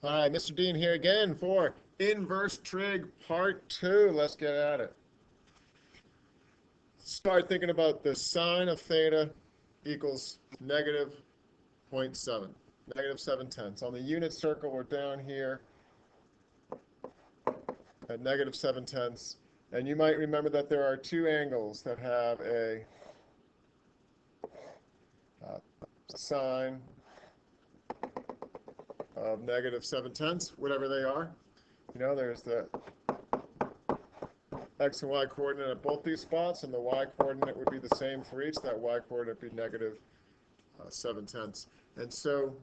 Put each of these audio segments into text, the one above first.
Hi, Mr. Dean here again for Inverse Trig Part 2. Let's get at it. Start thinking about the sine of theta equals negative 0.7, negative 7/10. On the unit circle, we're down here at negative 7/10. And you might remember that there are two angles that have a sine of negative 7/10, whatever they are. You know, there's the x and y coordinate at both these spots, and the y coordinate would be the same for each. That y coordinate would be negative 7/10. And so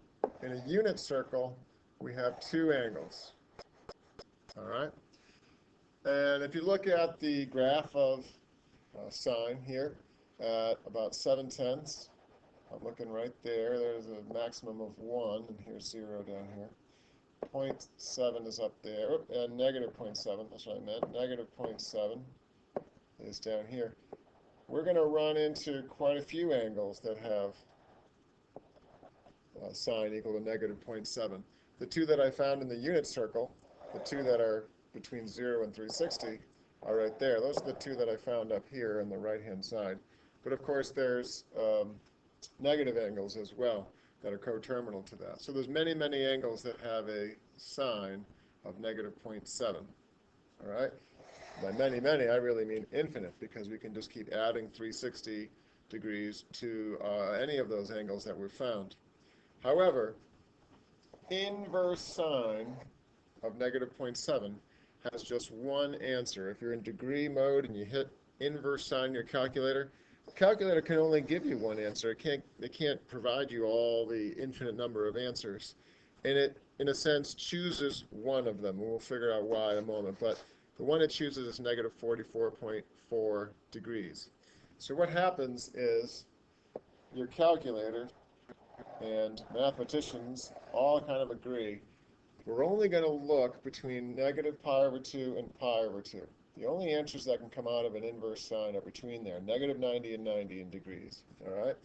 in a unit circle, we have two angles. All right? And if you look at the graph of sine here at about 7/10, I'm looking right there. There's a maximum of 1, and here's 0 down here. 0.7 is up there, and negative 0.7, that's what I meant. Negative 0.7 is down here. We're going to run into quite a few angles that have sine equal to negative 0.7. The two that I found in the unit circle, the two that are between 0 and 360, are right there. Those are the two that I found up here on the right-hand side. But of course, there's negative angles as well that are coterminal to that. So there's many, many angles that have a sine of negative 0.7. All right? By many, many, I really mean infinite, because we can just keep adding 360 degrees to any of those angles that were found. However, inverse sine of negative 0.7 has just one answer. If you're in degree mode and you hit inverse sine in your calculator, the calculator can only give you one answer. It can't provide you all the infinite number of answers. And it, in a sense, chooses one of them. We'll figure out why in a moment. But the one it chooses is negative 44.4 degrees. So what happens is your calculator and mathematicians all kind of agree we're only going to look between negative pi over 2 and pi over 2. The only answers that can come out of an inverse sine are between there, negative 90 and 90 in degrees. All right?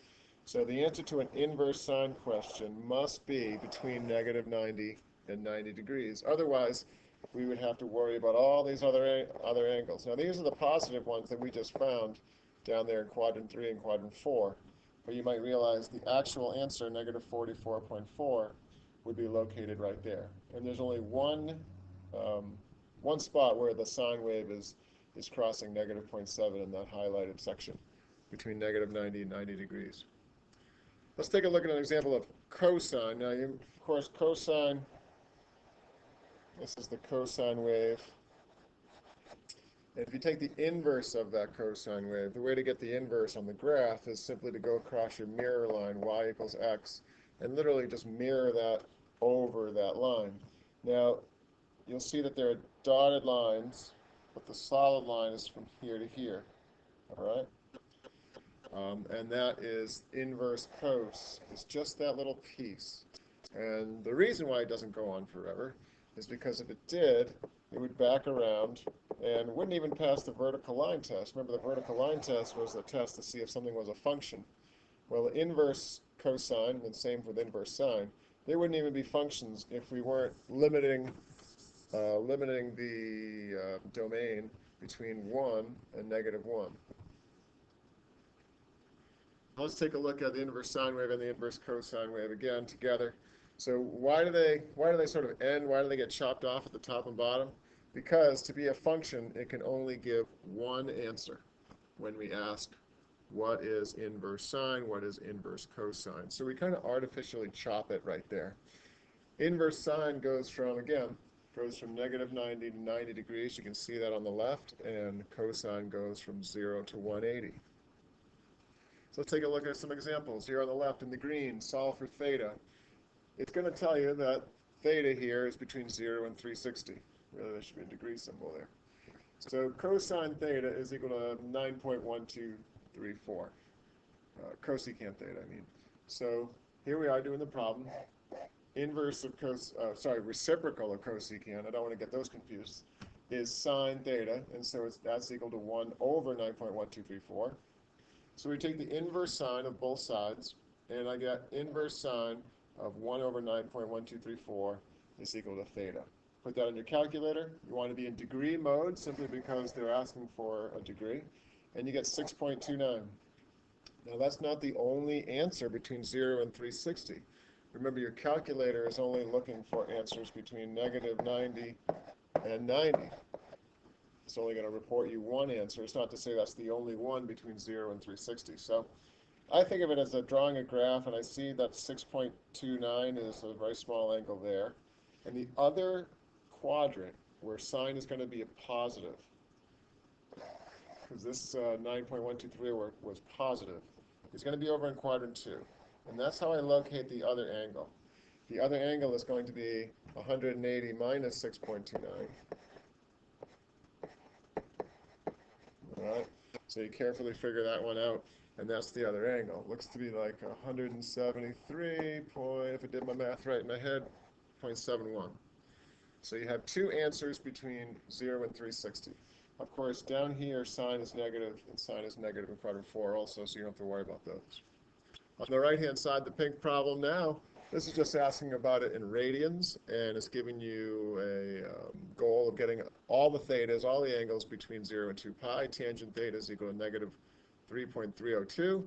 So the answer to an inverse sine question must be between negative 90 and 90 degrees. Otherwise, we would have to worry about all these other angles. Now, these are the positive ones that we just found down there in quadrant 3 and quadrant 4. But you might realize the actual answer, negative 44.4, would be located right there. And there's only one spot where the sine wave is crossing negative 0.7 in that highlighted section between negative 90 and 90 degrees. Let's take a look at an example of cosine. Now, of course, cosine, this is the cosine wave. And if you take the inverse of that cosine wave, the way to get the inverse on the graph is simply to go across your mirror line, y equals x, and literally just mirror that over that line. Now, you'll see that there are dotted lines, but the solid line is from here to here, all right? And that is inverse cos. It's just that little piece. And the reason why it doesn't go on forever is because if it did, it would back around and wouldn't even pass the vertical line test. Remember, the vertical line test was the test to see if something was a function. Well, the inverse cosine, and same with inverse sine, they wouldn't even be functions if we weren't limiting the domain between 1 and negative 1. Let's take a look at the inverse sine wave and the inverse cosine wave again together. So why do they sort of end? Why do they get chopped off at the top and bottom? Because to be a function, it can only give one answer when we ask what is inverse sine, what is inverse cosine. So we kind of artificially chop it right there. Inverse sine goes from negative 90 to 90 degrees. You can see that on the left, and cosine goes from 0 to 180. So let's take a look at some examples. Here on the left in the green, solve for theta. It's going to tell you that theta here is between 0 and 360. Really, there should be a degree symbol there. So cosine theta is equal to 9.1234. Cosecant theta, I mean. So here we are doing the problem. Reciprocal of cosecant, I don't want to get those confused, is sine theta, and so that's equal to 1 over 9.1234. So we take the inverse sine of both sides, and I get inverse sine of 1 over 9.1234 is equal to theta. Put that on your calculator. You want to be in degree mode simply because they're asking for a degree, and you get 6.29. Now that's not the only answer between 0 and 360. Remember, your calculator is only looking for answers between negative 90 and 90. It's only going to report you one answer. It's not to say that's the only one between 0 and 360. So I think of it as drawing a graph, and I see that 6.29 is a very small angle there. And the other quadrant, where sine is going to be a positive, because this 9.123 was positive, is going to be over in quadrant 2. And that's how I locate the other angle. The other angle is going to be 180 minus 6.29. All right, so you carefully figure that one out, and that's the other angle. Looks to be like 173 point, if I did my math right in my head, 0.71. So you have two answers between 0 and 360. Of course, down here, sine is negative, and sine is negative in quadrant 4 also, so you don't have to worry about those. On the right-hand side, the pink problem now, this is just asking about it in radians, and it's giving you a goal of getting all the thetas, all the angles between 0 and 2 pi. Tangent theta is equal to negative 3.302.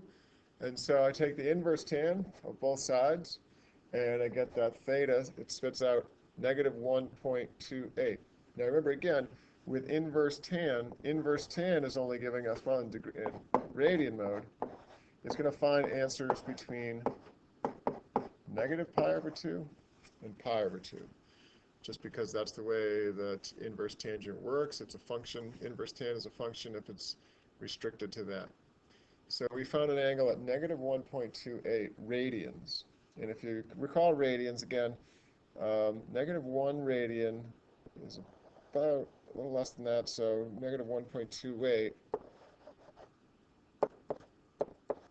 And so I take the inverse tan of both sides, and I get that theta, it spits out negative 1.28. Now remember, again, with inverse tan is only giving us, well, in radian mode, it's going to find answers between negative pi over 2 and pi over 2, just because that's the way that inverse tangent works. It's a function. Inverse tan is a function if it's restricted to that. So we found an angle at negative 1.28 radians. And if you recall radians, again, negative 1 radian is about a little less than that, so negative 1.28.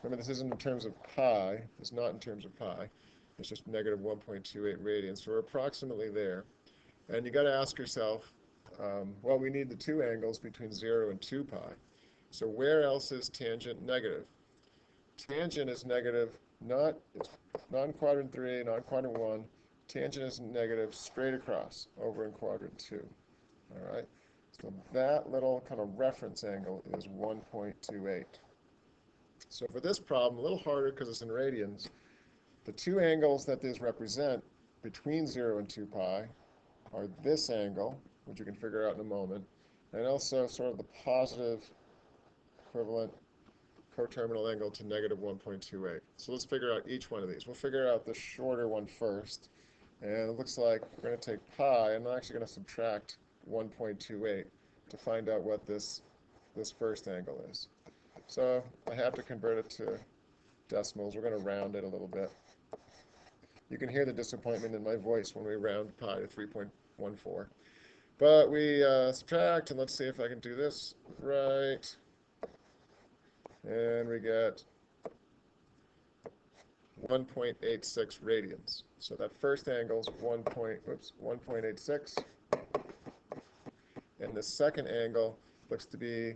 Remember, this isn't in terms of pi. It's not in terms of pi. It's just negative 1.28 radians. So we're approximately there. And you got to ask yourself, well, we need the two angles between 0 and 2 pi. So where else is tangent negative? Tangent is negative, it's non-quadrant 3, non-quadrant 1. Tangent is negative straight across over in quadrant 2. All right? So that little kind of reference angle is 1.28. So for this problem, a little harder because it's in radians, the two angles that these represent between 0 and 2 pi are this angle, which you can figure out in a moment, and also sort of the positive equivalent coterminal angle to negative 1.28. So let's figure out each one of these. We'll figure out the shorter one first. And it looks like we're going to take pi, and I'm actually going to subtract 1.28 to find out what this first angle is. So I have to convert it to decimals. We're going to round it a little bit. You can hear the disappointment in my voice when we round pi to 3.14. But we subtract, and let's see if I can do this right. And we get 1.86 radians. So that first angle is 1.86. And the second angle looks to be,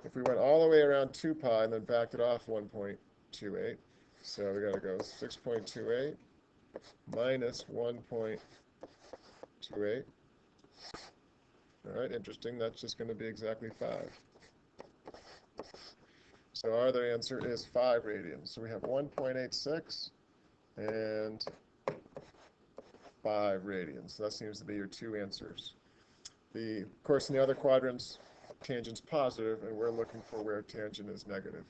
if we went all the way around 2 pi and then backed it off 1.28, so we got to go 6.28 minus 1.28. All right, interesting. That's just going to be exactly 5. So our other answer is 5 radians. So we have 1.86 and 5 radians. So that seems to be your two answers. Of course, in the other quadrants, tangent's positive, and we're looking for where tangent is negative.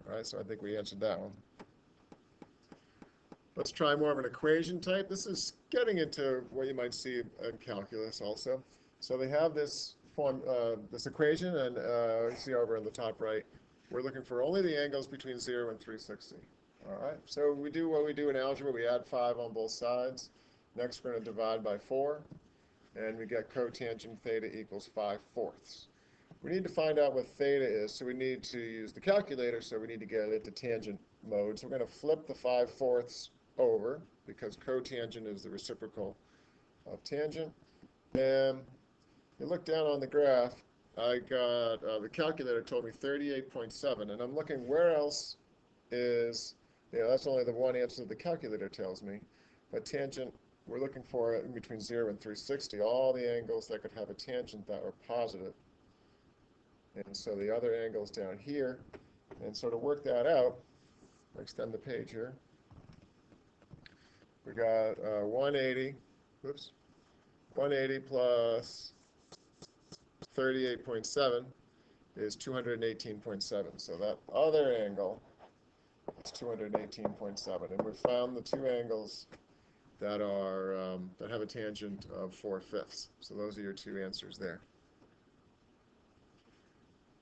All right, so I think we answered that one. Let's try more of an equation type. This is getting into what you might see in calculus also. So they have this form, this equation, and you see over in the top right, we're looking for only the angles between 0 and 360. All right, so we do what we do in algebra. We add 5 on both sides. Next, we're going to divide by 4, and we get cotangent theta equals 5/4. We need to find out what theta is, so we need to use the calculator, so we need to get it to tangent mode. So we're going to flip the 5/4 over, because cotangent is the reciprocal of tangent. And you look down on the graph, I got, the calculator told me 38.7, and I'm looking where else is, that's only the one answer the calculator tells me, but tangent we're looking for in between 0 and 360, all the angles that could have a tangent that were positive. And so the other angles down here, and so to work that out, I'll extend the page here. We got 180, whoops, 180 plus 38.7 is 218.7. So that other angle is 218.7. And we've found the two angles that are that have a tangent of 4/5. So those are your two answers there.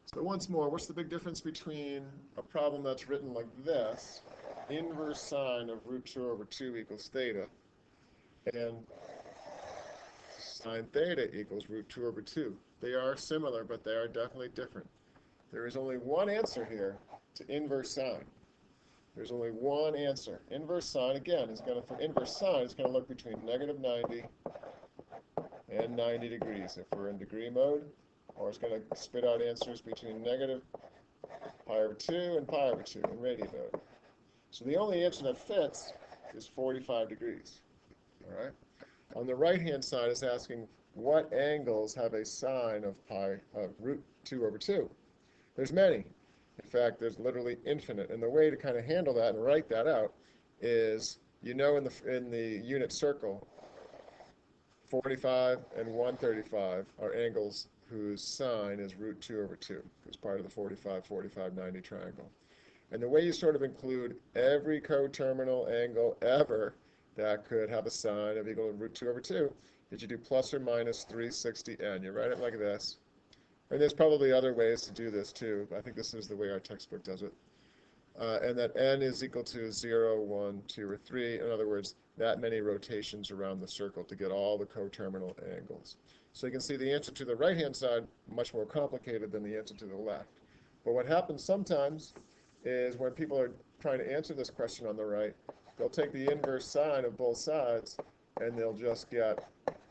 So once more, what's the big difference between a problem that's written like this, inverse sine of root 2 over 2 equals theta, and sine theta equals root 2 over 2? They are similar, but they are definitely different. There is only one answer here to inverse sine. There's only one answer. Inverse sine, again, is going to, for inverse sine, it's going to look between negative 90 and 90 degrees if we're in degree mode, or it's going to spit out answers between negative pi over 2 and pi over 2 in radian mode. So the only answer that fits is 45 degrees. All right. On the right-hand side, it's asking what angles have a sine of root 2 over 2. There's many. In fact, there's literally infinite. And the way to kind of handle that and write that out is, you know, in the unit circle, 45 and 135 are angles whose sine is root 2 over 2. It's part of the 45, 45, 90 triangle. And the way you sort of include every coterminal angle ever that could have a sine of equal to root 2 over 2 is you do plus or minus 360n. You write it like this. And there's probably other ways to do this too. I think this is the way our textbook does it. And that n is equal to 0, 1, 2, or 3. In other words, that many rotations around the circle to get all the coterminal angles. So you can see the answer to the right-hand side much more complicated than the answer to the left. But what happens sometimes is when people are trying to answer this question on the right, they'll take the inverse sine of both sides, and they'll just get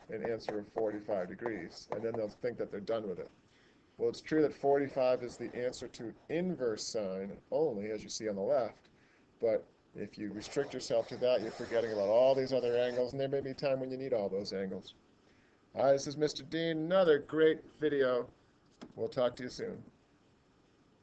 an answer of 45 degrees. And then they'll think that they're done with it. Well, it's true that 45 is the answer to inverse sine only, as you see on the left. But if you restrict yourself to that, you're forgetting about all these other angles, and there may be a time when you need all those angles. Hi, this is Mr. Dean. Another great video. We'll talk to you soon.